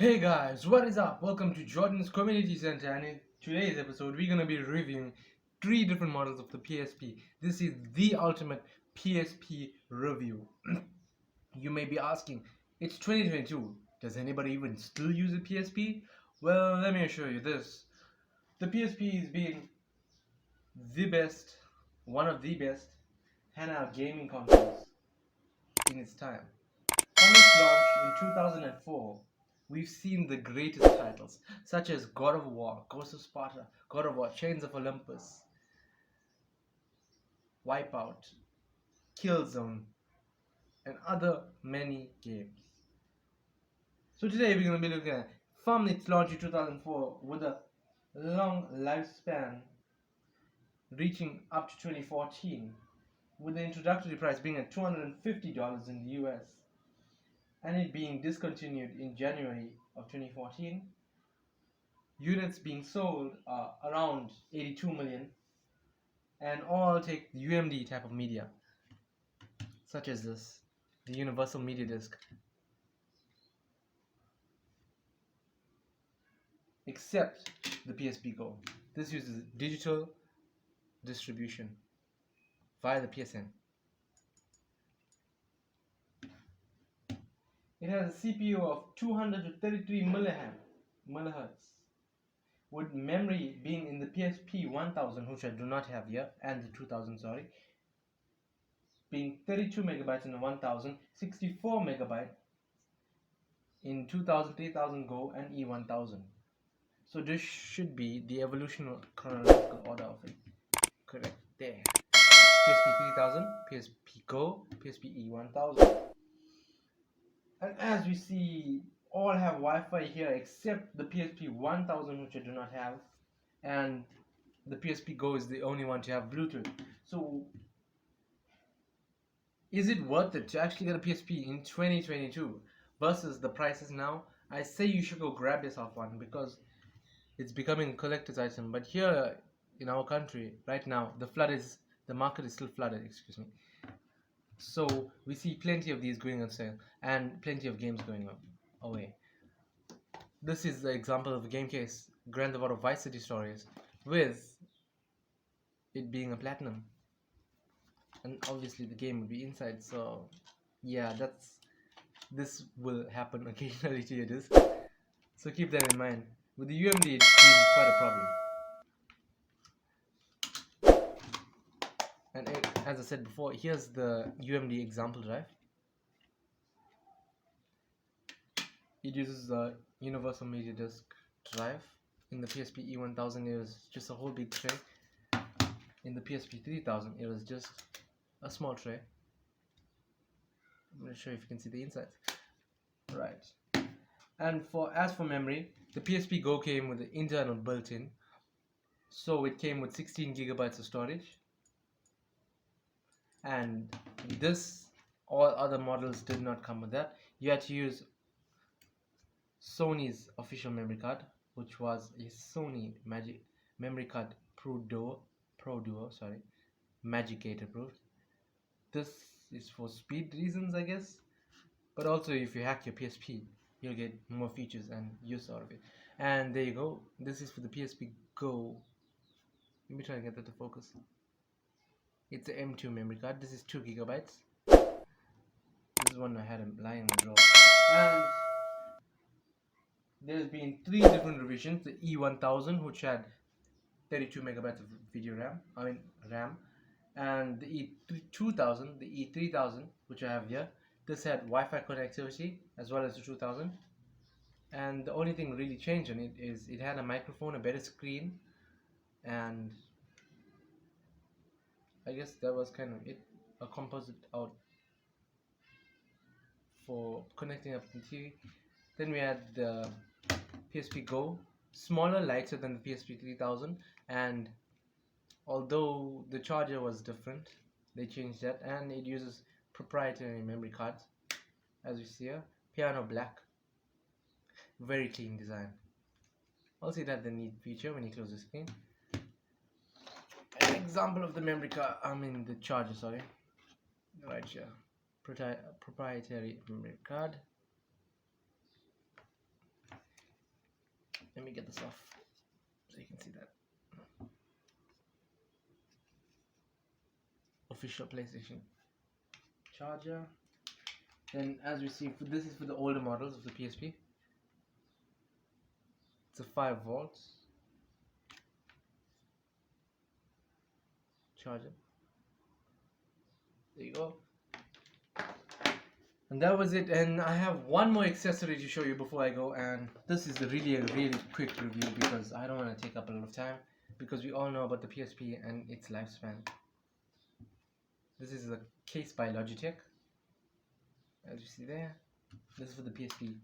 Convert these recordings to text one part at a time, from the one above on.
Hey guys, what is up? Welcome to Jordan's Community Center, and in today's episode we're gonna be reviewing three different models of the PSP. This is the ultimate PSP review. You may be asking, it's 2022. Does anybody even still use a PSP? Well, let me assure you this. The PSP is being the best, one of the best handheld gaming consoles in its time. From its launch in 2004, we've seen the greatest titles such as God of War, Ghost of Sparta, God of War, Chains of Olympus, Wipeout, Killzone, and other many games. So today we're going to be looking at from its launch in 2004 with a long lifespan reaching up to 2014, with the introductory price being at $250 in the US and it being discontinued in January of 2014. Units being sold are around 82 million and all take the UMD type of media, such as this, the Universal Media Disc, except the Psp Go. This uses digital distribution via the PSN. It has a CPU of 200 to 33 megahertz, with memory being in the PSP 1000, which I do not have here, and the 2000, sorry, being 32 megabytes in the 1000, 64 megabytes in 2000, 3000 Go, and E1000. So this should be the evolutional chronological order of it. Correct there. PSP 3000, PSP Go, PSP E1000. And as we see, all have Wi-Fi here except the PSP 1000, which I do not have, and the PSP Go is the only one to have Bluetooth. So is it worth it to actually get a PSP in 2022 versus the prices now? I say you should go grab yourself one because it's becoming a collector's item. But here in our country right now, the market is still flooded, excuse me. So we see plenty of these going on sale and plenty of games going away. This is the example of a game case, Grand Theft Auto Vice City Stories, with it being a platinum, and obviously the game will be inside. So yeah, this will happen occasionally to your disc. So keep that in mind. With the UMD, it's been quite a problem. And as I said before, here's the Umd Example Drive. It uses the Universal Media Disc Drive. In the PSP E1000 it was just a whole big tray. In the PSP 3000 it was just a small tray. I'm going to show you if you can see the insides. Right. And as for memory, the PSP Go came with the internal built-in. So it came with 16 gigabytes of storage. And all other models did not come with that. You had to use Sony's official memory card, which was a Sony Magic Memory Card Pro Duo, Magic Gate approved. This is for speed reasons, I guess, but also if you hack your PSP, you'll get more features and use out of it. And there you go. This is for the PSP Go. Let me try and get that to focus. It's an M2 memory card. This is 2 gigabytes. This is one I had lying in the drawer. And there's been 3 different revisions. The E1000, which had 32 megabytes of RAM, and the E2000, the E3000, which I have here. This had Wi-Fi connectivity as well as the 2000. And the only thing really changed on it is it had a microphone, a better screen, and I guess that was kind of it, a composite out for connecting up to the TV. Then we had the PSP Go, smaller, lighter than the PSP 3000, and although the charger was different, they changed that, and it uses proprietary memory cards, as you see here, piano black, very clean design. Also, it had the neat feature when you close the screen. An example of the memory card, the charger, sorry, right here, proprietary memory card. Let me get this off so you can see that. Official PlayStation charger. Then, as we see, this is for the older models of the PSP. It's a 5 volts charger. There you go. And that was it. And I have one more accessory to show you before I go, and this is a really quick review because I don't want to take up a lot of time, because we all know about the PSP and its lifespan. This is a case by Logitech, as you see there. This is for the PSP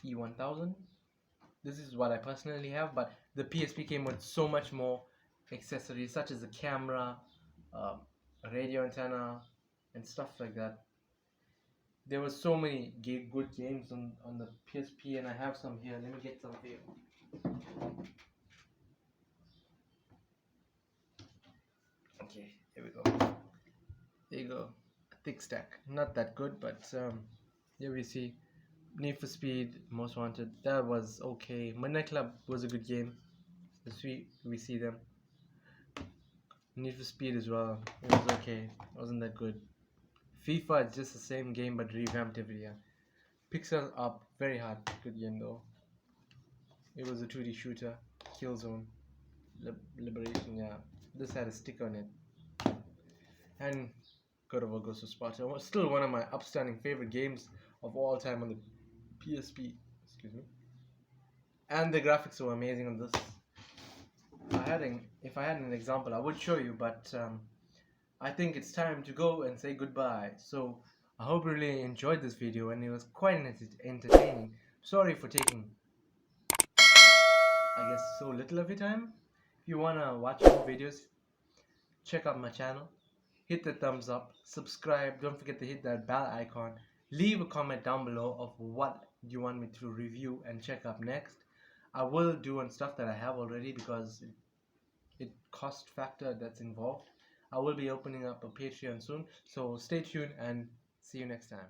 E1000. This is what I personally have, but the PSP came with so much more accessories, such as a camera, a radio antenna, and stuff like that. There were so many good games on the PSP, and I have some here. Let me get some for you. Okay, here we go. There you go. A thick stack. Not that good, but here we see Need for Speed, Most Wanted. That was okay. Midnight Club was a good game. We see them. Need for Speed as well. It was okay. It wasn't that good. FIFA is just the same game but revamped every year. Pixel Up, very hard. Good game though. It was a 2D shooter. Killzone. Liberation, yeah. This had a stick on it. And God of War Ghost of Sparta was still one of my upstanding favorite games of all time on the PSP. Excuse me. And the graphics were amazing on this. If I had an example, I would show you, but I think it's time to go and say goodbye. So I hope you really enjoyed this video, and it was quite entertaining. Sorry for taking, I guess, so little of your time. If you wanna watch more videos, check out my channel. Hit the thumbs up, subscribe, don't forget to hit that bell icon. Leave a comment down below of what you want me to review and check up next. I will do on stuff that I have already because it cost factor that's involved. I will be opening up a Patreon soon, so stay tuned and see you next time.